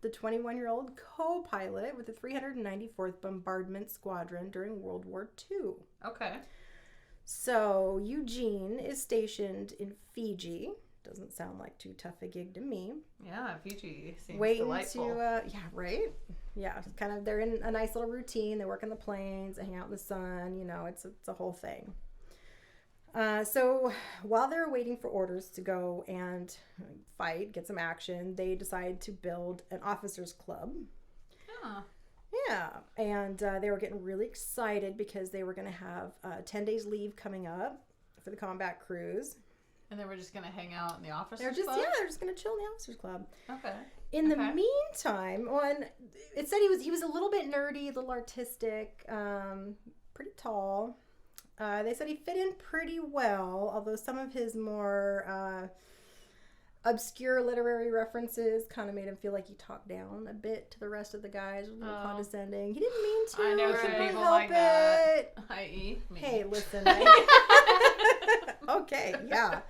the 21-year-old co-pilot with the 394th Bombardment Squadron during World War II. Okay. So Eugene is stationed in Fiji Doesn't sound like too tough a gig to me. Yeah, Fiji seems Waiting delightful. to, yeah, right? Yeah, kind of, they're in a nice little routine. They work in the plains, they hang out in the sun, you know, it's a whole thing. So while they're waiting for orders to go and fight, get some action, they decide to build an officers club. Yeah. Yeah, and they were getting really excited because they were going to have 10 days leave coming up for the combat cruise. And they were just going to hang out in the officers They're just club? they're just going to chill in the officers club. Okay. In the meantime, it said he was a little bit nerdy, a little artistic, pretty tall. They said he fit in pretty well, although some of his more obscure literary references kind of made him feel like he talked down a bit to the rest of the guys, a little condescending. He didn't mean to. I know some couldn't people help like that. it. I.e. me. Hey, listen. Okay, yeah.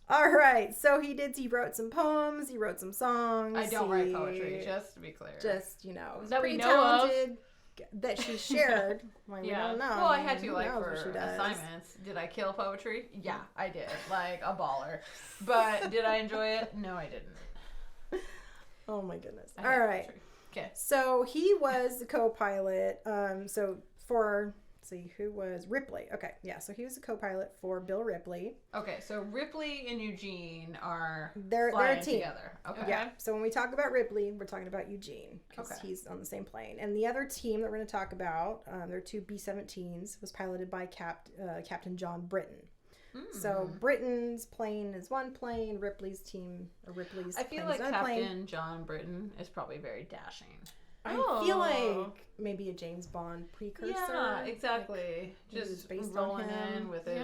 All right. So he wrote some poems. He wrote some songs. I don't write poetry, just to be clear. Just, you know, That we pretty know of. talented. That she shared. Well, we Yeah. don't know. Well, I had to, Who like, knows for what she does. assignments. Did I kill poetry? Yeah, I did. Like, a baller. But did I enjoy it? No, I didn't. Oh, my goodness. I All hate right. poetry. Okay. So he was the co-pilot. So for, let's see, who was Ripley? Okay, yeah. So he was the co-pilot for Bill Ripley. Okay, so Ripley and Eugene are They're a flying team. together. Okay. Yeah. So when we talk about Ripley, we're talking about Eugene because Okay. he's on the same plane. And the other team that we're going to talk about, their two B-17s, was piloted by Captain John Britton. So Britton's plane is one plane. Ripley's I feel plane like is another plane. Captain John Britton is probably very dashing. I feel like maybe a James Bond precursor. Yeah, exactly. maybe it's Just based on rolling him. in with his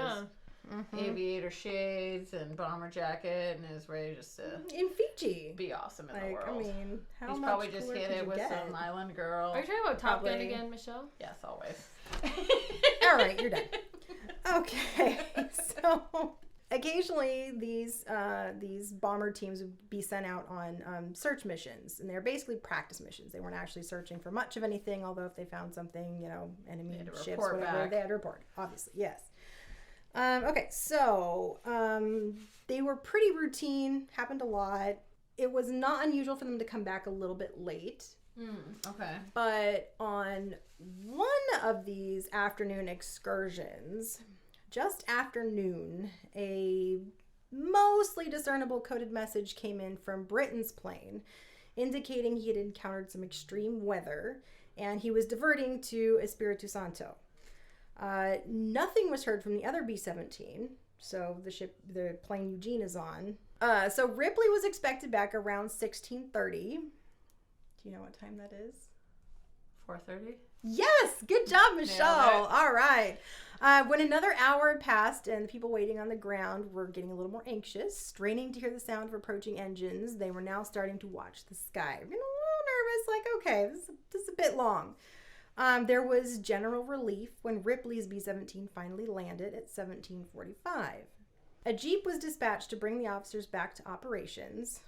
aviator shades and bomber jacket and is ready just to In Fiji. be awesome in the Like, I world. mean, how He's much probably just cooler hit could it you with get? some island girl. Are you talking about Top Gun Probably. again, Michelle? Yes, always. All right, you're done. Okay, so occasionally these bomber teams would be sent out on search missions, and they're basically practice missions. They weren't actually searching for much of anything, although if they found something, you know, enemy had to ships, report whatever, back. they had to report. Obviously, yes. Okay, so they were pretty routine, happened a lot. It was not unusual for them to come back a little bit late. Okay. But on one of these afternoon excursions, just after noon, a mostly discernible coded message came in from Britton's plane indicating he had encountered some extreme weather and he was diverting to Espiritu Santo. Nothing was heard from the other B-17, so the plane Eugene is on. So Ripley was expected back around 16:30. Do you know what time that is? 4:30. Yes, good job, Michelle. Nailed it. All right. When another hour had passed and the people waiting on the ground were getting a little more anxious, straining to hear the sound of approaching engines, they were now starting to watch the sky. Getting a little nervous, like, okay, this is a bit long. There was general relief when Ripley's B-17 finally landed at 17:45. A jeep was dispatched to bring the officers back to operations.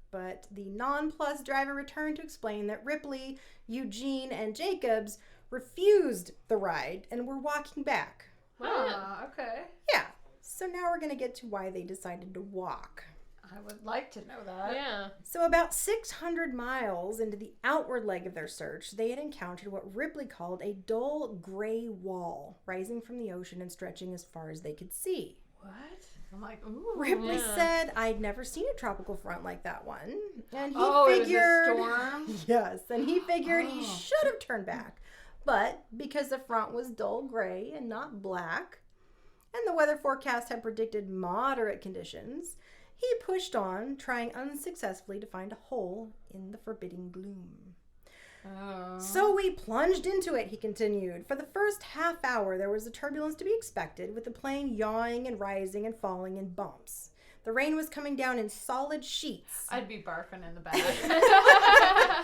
But the nonplussed driver returned to explain that Ripley, Eugene, and Jacobs refused the ride and were walking back. Okay. Yeah. So now we're going to get to why they decided to walk. I would like to know that. Yeah. So about 600 miles into the outward leg of their search, they had encountered what Ripley called a dull gray wall rising from the ocean and stretching as far as they could see. What? I'm like, ooh. Ripley Yeah. said, I'd never seen a tropical front like that one. And he It figured... was a storm? Yes, and he figured he should have turned back. But because the front was dull gray and not black, and the weather forecast had predicted moderate conditions, he pushed on, trying unsuccessfully to find a hole in the forbidding gloom. Oh. So we plunged into it, he continued. For the first half hour, there was the turbulence to be expected, with the plane yawing and rising and falling in bumps. The rain was coming down in solid sheets. I'd be barfing in the back.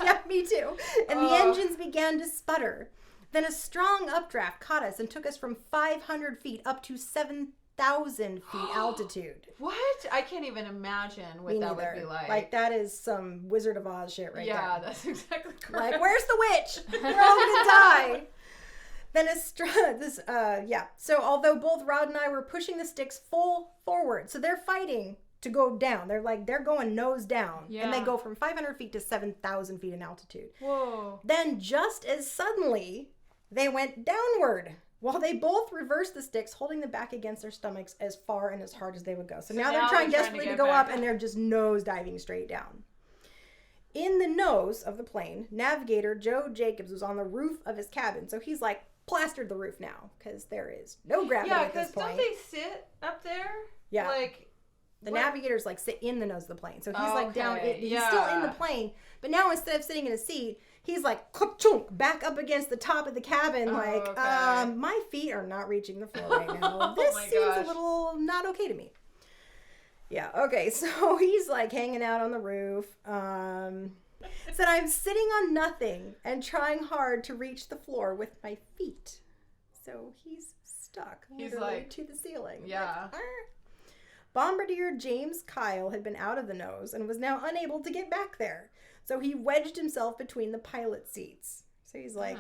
Yeah, me too. And the engines began to sputter. Then a strong updraft caught us and took us from 500 feet up to 7,000 feet altitude. What? I can't even imagine what Me that would neither. be like. Like, that is some Wizard of Oz shit right yeah, there. that's exactly correct. Like, where's the witch? We're all gonna die. Then So although both Rod and I were pushing the sticks full forward, so they're fighting to go down. They're going nose down. Yeah. And they go from 500 feet to 7,000 feet in altitude. Whoa. Then just as suddenly, they went downward while they both reversed the sticks, holding them back against their stomachs as far and as hard as they would go. So now they're trying desperately to go up, and they're just nose diving straight down. In the nose of the plane, navigator Joe Jacobs was on the roof of his cabin. So he's like plastered the roof now because there is no gravity at this point. Yeah, because don't they sit up there? Yeah. Like, the navigators like sit in the nose of the plane. So he's like down, he's still in the plane. But now instead of sitting in a seat, he's like chunk back up against the top of the cabin. My feet are not reaching the floor right now. This seems a little not okay to me. Yeah, okay, so he's like hanging out on the roof. Said, I'm sitting on nothing and trying hard to reach the floor with my feet. So he's stuck literally to the ceiling. Yeah. Like, Bombardier James Kyle had been out of the nose and was now unable to get back there. So he wedged himself between the pilot seats. So he's like,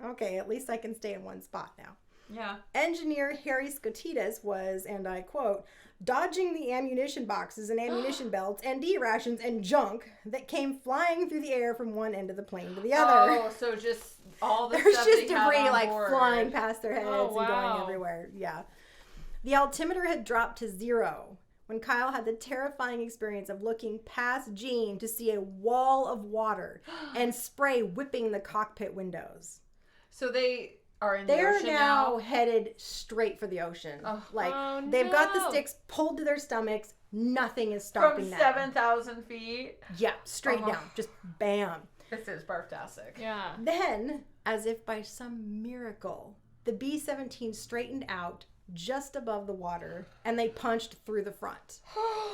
okay, at least I can stay in one spot now. Yeah. Engineer Harry Scotitas was, and I quote, dodging the ammunition boxes and ammunition belts and D-rations and junk that came flying through the air from one end of the plane to the other. Oh, so just all the There's stuff just they had debris on like board. flying past their heads and going wow. everywhere. Yeah. The altimeter had dropped to 0 when Kyle had the terrifying experience of looking past Gene to see a wall of water and spray whipping the cockpit windows. So they are in the They're ocean now headed straight for the ocean. They've got the sticks pulled to their stomachs. Nothing is stopping from them. 7,000 feet. Yeah, straight down. Just bam. This is barftastic. Yeah. Then, as if by some miracle, the B-17 straightened out just above the water, and they punched through the front.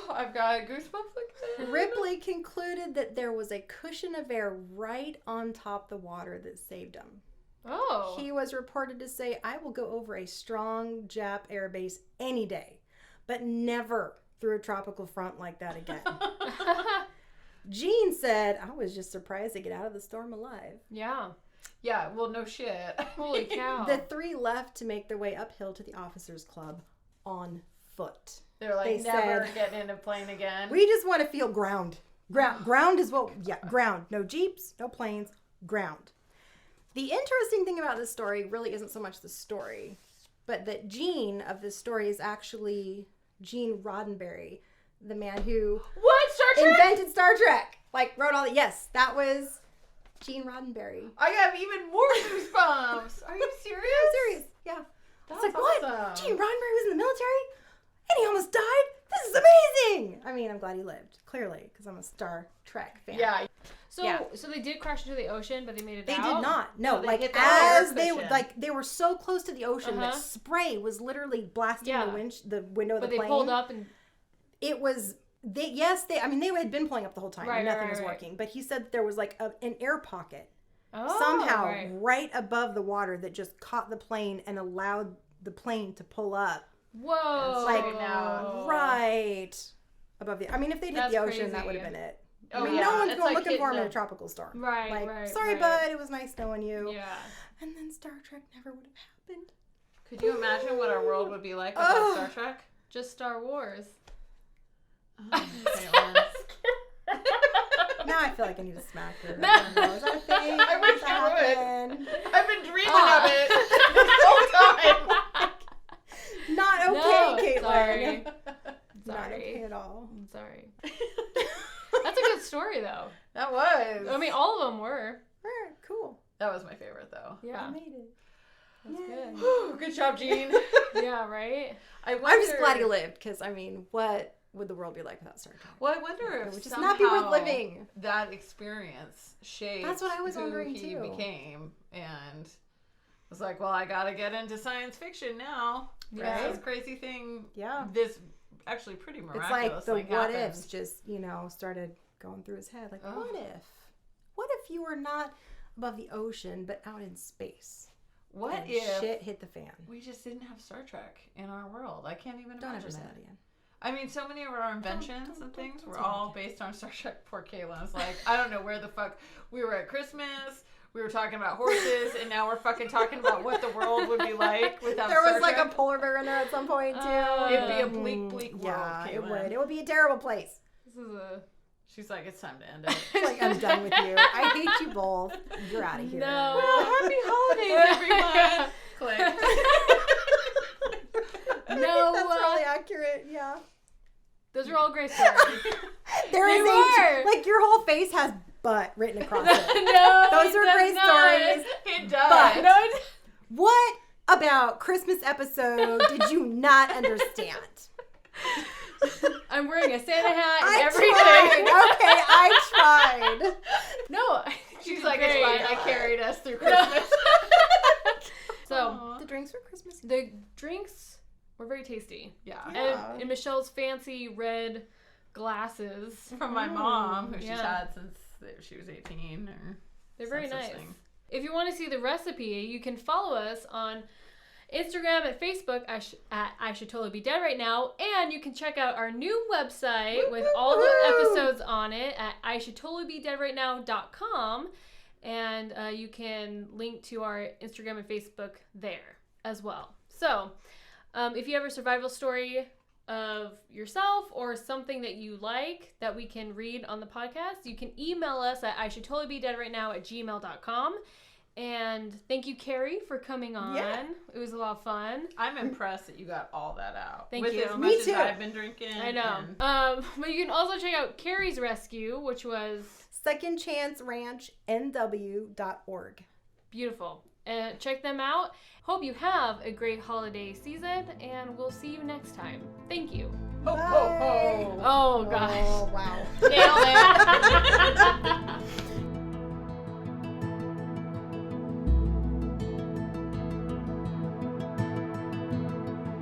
I've got goosebumps again. Ripley concluded that there was a cushion of air right on top the water that saved him. Oh. He was reported to say, I will go over a strong Jap air base any day, but never through a tropical front like that again. Gene said, I was just surprised to get out of the storm alive. Yeah. Yeah, well, no shit. Holy cow. The three left to make their way uphill to the officers' club on foot. They're like, They never said, getting in a plane again. We just want to feel ground. Ground is ground. No jeeps, no planes, ground. The interesting thing about this story really isn't so much the story, but that Gene of this story is actually Gene Roddenberry, the man who What? Star Trek? invented Star Trek. Like, wrote all the... Yes, that was Gene Roddenberry. I have even more goosebumps. Are you serious? I'm serious. Yeah. That's It's like, awesome. what? Gene Roddenberry was in the military? And he almost died? This is amazing! I mean, I'm glad he lived, clearly, because I'm a Star Trek fan. Yeah. So they did crash into the ocean, but they made it They out? did not. No, they like hit the as air they cushion. they were so close to the ocean that spray was literally blasting Yeah. the window of But the they plane. pulled up and... It was they had been pulling up the whole time. Right, and nothing right, was right. working. But he said that there was like an air pocket Oh, somehow right above the water that just caught the plane and allowed the plane to pull up. Whoa. Like out. right above the. I mean, if they'd hit That's the ocean, crazy. that would have been it. Oh, I mean, yeah. no one's It's going like looking for him hitting in a the- tropical storm. Right, like, right, sorry, right. bud, it was nice knowing you. Yeah. And then Star Trek never would have happened. Could you imagine what our world would be like without Star Trek? Just Star Wars. Oh, Caitlin. Now I feel like I need to smack her. No. I don't know. Is that a thing? I wish Does that you happen? would. I've been dreaming of it this whole time. Not okay, No, Caitlin. sorry. Not Sorry. okay at all. I'm sorry. That's a good story, though. That was. I mean, all of them were. Alright, cool. that was my favorite, though. Yeah. I made it. That's Yay. good. Whew, good job, Gene. Yeah, right? I'm just glad he lived, because, I mean, what would the world be like without Star Trek? Well, I wonder It if would just not be worth somehow living. that experience shaped That's what I was who wondering, he too. became, and was like, well, I gotta get into science fiction now. Yeah. This crazy thing. Yeah. This actually pretty It's miraculous. like the what happened. ifs just, started going through his head. Like, Ugh. what if? What if you were not above the ocean, but out in space? What And if shit hit the fan? we just didn't have Star Trek in our world? I can't even Don't ever imagine say that. that again. I mean, so many of our inventions don't and things say were that all based on Star Trek. Poor Kayla. I was like, I don't know where the fuck we were at Christmas we were talking about horses, and now we're fucking talking about what the world would be like without There was Star like Trek. a polar bear in there at some point too. It'd be a bleak world, Yeah, it Caitlin. would. It would be a terrible place. This is a... She's like, it's time to end it. It's like, I'm done with you. I hate you both. You're out of here. No. Well, happy holidays, everyone. Click. No. That's really accurate. Yeah. Those are all great stories. There They is were. like your whole face has butt written across it. No, Those it are does great not. stories. It does. But- No, it- What about Christmas episode did you not understand? I'm wearing a Santa hat and I everything. tried. Okay, I tried. No. She's like, great. it's fine. I carried us through Christmas. So, The drinks for Christmas. the drinks were very tasty. Yeah. Yeah. And in Michelle's fancy red glasses. From my mom, who she's Yeah. had since she was 18. Or They're very some such nice. thing. If you want to see the recipe, you can follow us on Instagram and Facebook at I Should Totally Be Dead Right Now. And you can check out our new website with all the episodes on it at IShouldTotallyBeDeadRightNow.com. And you can link to our Instagram and Facebook there as well. So if you have a survival story of yourself or something that you like that we can read on the podcast, you can email us at IShouldTotallyBeDeadRightNow@gmail.com. And thank you, Carrie, for coming on. Yeah. It was a lot of fun. I'm impressed that you got all that out. Thank With you. as Me much too. as I've been drinking. I know. and- But you can also check out Carrie's Rescue, which was SecondChanceRanchnW.org. beautiful. Check them out. Hope you have a great holiday season, and we'll see you next time. Thank you. Ho, ho, ho. Oh, gosh.